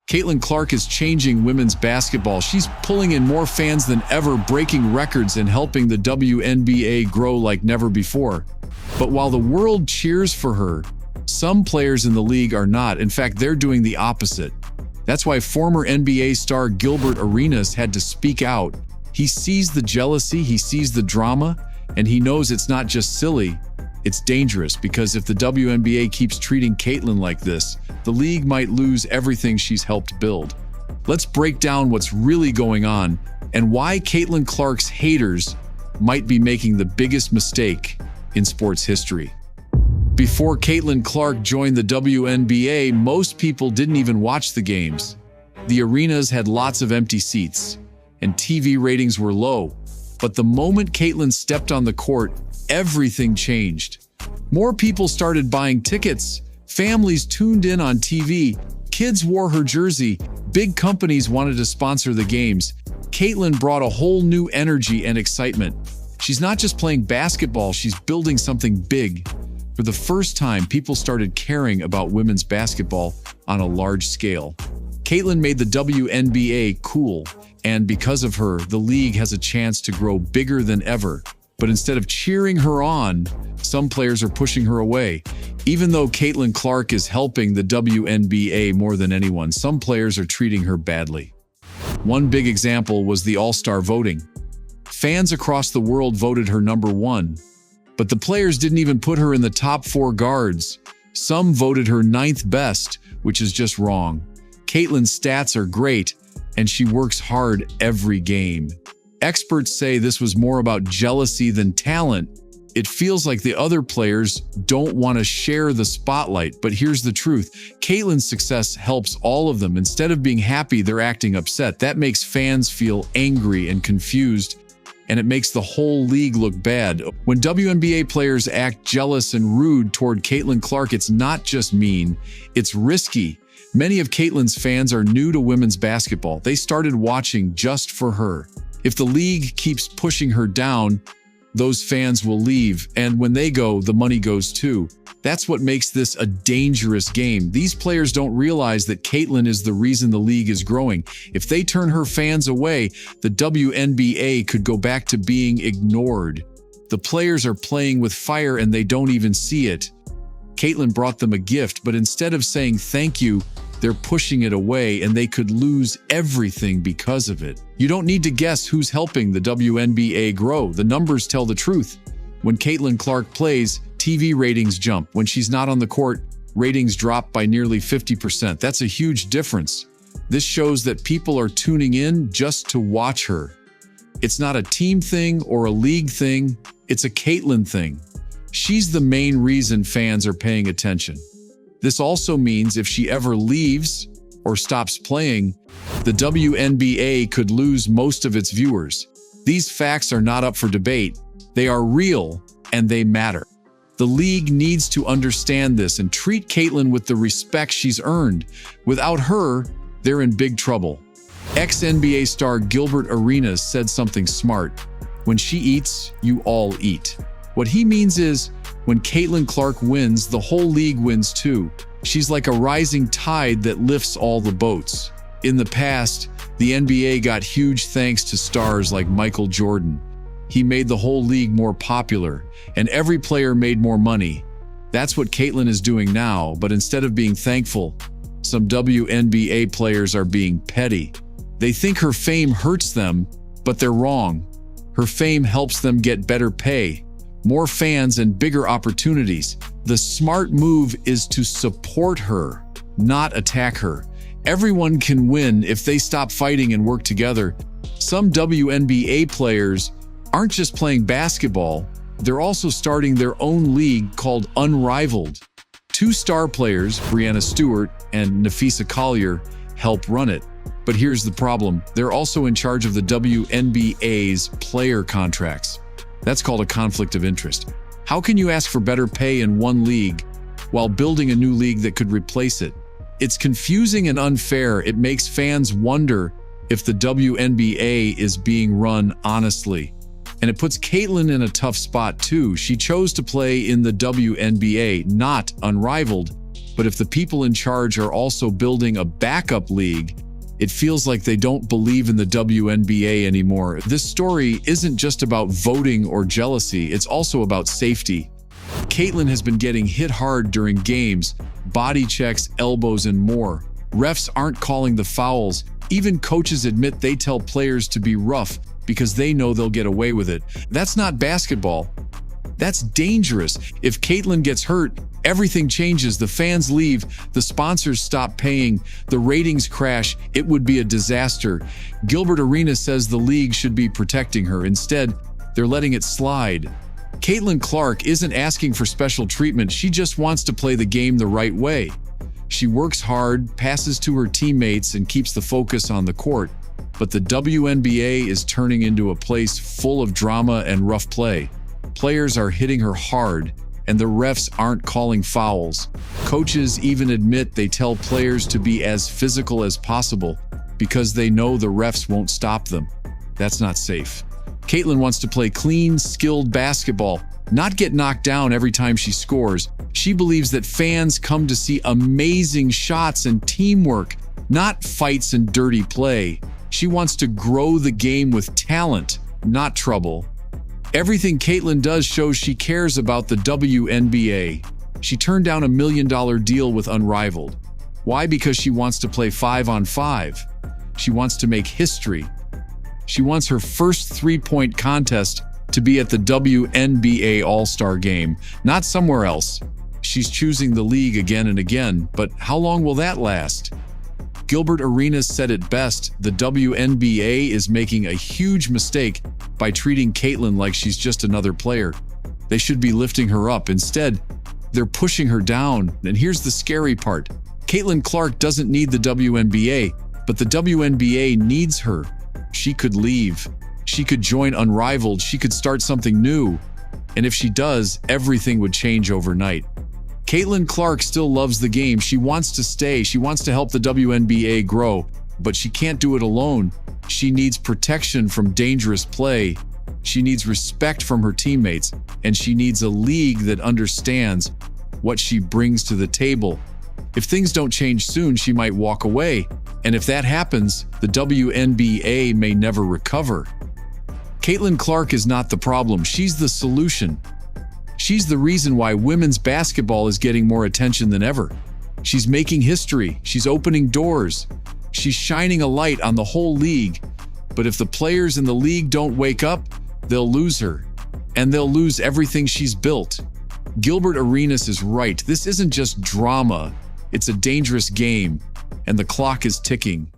Caitlin Clark is changing women's basketball. She's pulling in more fans than ever, breaking records and helping the WNBA grow like never before. But while the world cheers for her, some players in the league are not. In fact, they're doing the opposite. That's why former NBA star Gilbert Arenas had to speak out. He sees the jealousy, he sees the drama, and he knows it's not just silly, it's dangerous, because if the WNBA keeps treating Caitlin like this, the league might lose everything she's helped build. Let's break down what's really going on and why Caitlin Clark's haters might be making the biggest mistake in sports history. Before Caitlin Clark joined the WNBA, most people didn't even watch the games. The arenas had lots of empty seats, and TV ratings were low. But the moment Caitlin stepped on the court, everything changed. More people started buying tickets, families tuned in on TV, kids wore her jersey, big companies wanted to sponsor the games. Caitlin brought a whole new energy and excitement. She's not just playing basketball, she's building something big. For the first time, people started caring about women's basketball on a large scale. Caitlin made the WNBA cool, and because of her, the league has a chance to grow bigger than ever. But instead of cheering her on, some players are pushing her away. Even though Caitlin Clark is helping the WNBA more than anyone, some players are treating her badly. One big example was the All-Star voting. Fans across the world voted her #1, but the players didn't even put her in the top 4 guards. Some voted her 9th best, which is just wrong. Caitlin's stats are great, and she works hard every game. Experts say this was more about jealousy than talent. It feels like the other players don't want to share the spotlight, but here's the truth. Caitlin's success helps all of them. Instead of being happy, they're acting upset. That makes fans feel angry and confused, and it makes the whole league look bad. When WNBA players act jealous and rude toward Caitlin Clark, it's not just mean, it's risky. Many of Caitlin's fans are new to women's basketball. They started watching just for her. If the league keeps pushing her down, those fans will leave, and when they go, the money goes too. That's what makes this a dangerous game. These players don't realize that Caitlin is the reason the league is growing. If they turn her fans away, the WNBA could go back to being ignored. The players are playing with fire and they don't even see it. Caitlin brought them a gift, but instead of saying thank you, they're pushing it away, and they could lose everything because of it. You don't need to guess who's helping the WNBA grow. The numbers tell the truth. When Caitlin Clark plays, TV ratings jump. When she's not on the court, ratings drop by nearly 50%. That's a huge difference. This shows that people are tuning in just to watch her. It's not a team thing or a league thing. It's a Caitlin thing. She's the main reason fans are paying attention. This also means if she ever leaves or stops playing, the WNBA could lose most of its viewers. These facts are not up for debate. They are real and they matter. The league needs to understand this and treat Caitlin with the respect she's earned. Without her, they're in big trouble. Ex-NBA star Gilbert Arenas said something smart. When she eats, you all eat. What he means is, when Caitlin Clark wins, the whole league wins too. She's like a rising tide that lifts all the boats. In the past, the NBA got huge thanks to stars like Michael Jordan. He made the whole league more popular, and every player made more money. That's what Caitlin is doing now, but instead of being thankful, some WNBA players are being petty. They think her fame hurts them, but they're wrong. Her fame helps them get better pay, more fans, and bigger opportunities. The smart move is to support her, not attack her. Everyone can win if they stop fighting and work together. Some WNBA players aren't just playing basketball, they're also starting their own league called Unrivaled. 2 star players, Breanna Stewart and Napheesa Collier, help run it. But here's the problem. They're also in charge of the WNBA's player contracts. That's called a conflict of interest. How can you ask for better pay in one league while building a new league that could replace it? It's confusing and unfair. It makes fans wonder if the WNBA is being run honestly. And it puts Caitlin in a tough spot too. She chose to play in the WNBA, not Unrivaled. But if the people in charge are also building a backup league, it feels like they don't believe in the WNBA anymore. This story isn't just about voting or jealousy, it's also about safety. Caitlin has been getting hit hard during games, body checks, elbows, and more. Refs aren't calling the fouls. Even coaches admit they tell players to be rough because they know they'll get away with it. That's not basketball. That's dangerous. If Caitlin gets hurt, everything changes. The fans leave, the sponsors stop paying, the ratings crash. It would be a disaster. Gilbert Arenas says the league should be protecting her. Instead, they're letting it slide. Caitlin Clark isn't asking for special treatment. She just wants to play the game the right way. She works hard, passes to her teammates, and keeps the focus on the court. But the WNBA is turning into a place full of drama and rough play. Players are hitting her hard, and the refs aren't calling fouls. Coaches even admit they tell players to be as physical as possible because they know the refs won't stop them. That's not safe. Caitlin wants to play clean, skilled basketball, not get knocked down every time she scores. She believes that fans come to see amazing shots and teamwork, not fights and dirty play. She wants to grow the game with talent, not trouble. Everything Caitlin does shows she cares about the WNBA. She turned down $1 million deal with Unrivaled. Why? Because she wants to play 5-on-5. She wants to make history. She wants her first three-point contest to be at the WNBA All-Star Game, not somewhere else. She's choosing the league again and again, but how long will that last? Gilbert Arenas said it best: the WNBA is making a huge mistake by treating Caitlin like she's just another player. They should be lifting her up. Instead, they're pushing her down. And here's the scary part. Caitlin Clark doesn't need the WNBA, but the WNBA needs her. She could leave. She could join Unrivaled. She could start something new. And if she does, everything would change overnight. Caitlin Clark still loves the game. She wants to stay. She wants to help the WNBA grow, but she can't do it alone. She needs protection from dangerous play. She needs respect from her teammates, and she needs a league that understands what she brings to the table. If things don't change soon, she might walk away. And if that happens, the WNBA may never recover. Caitlin Clark is not the problem. She's the solution. She's the reason why women's basketball is getting more attention than ever. She's making history. She's opening doors. She's shining a light on the whole league. But if the players in the league don't wake up, they'll lose her. And they'll lose everything she's built. Gilbert Arenas is right. This isn't just drama. It's a dangerous game, and the clock is ticking.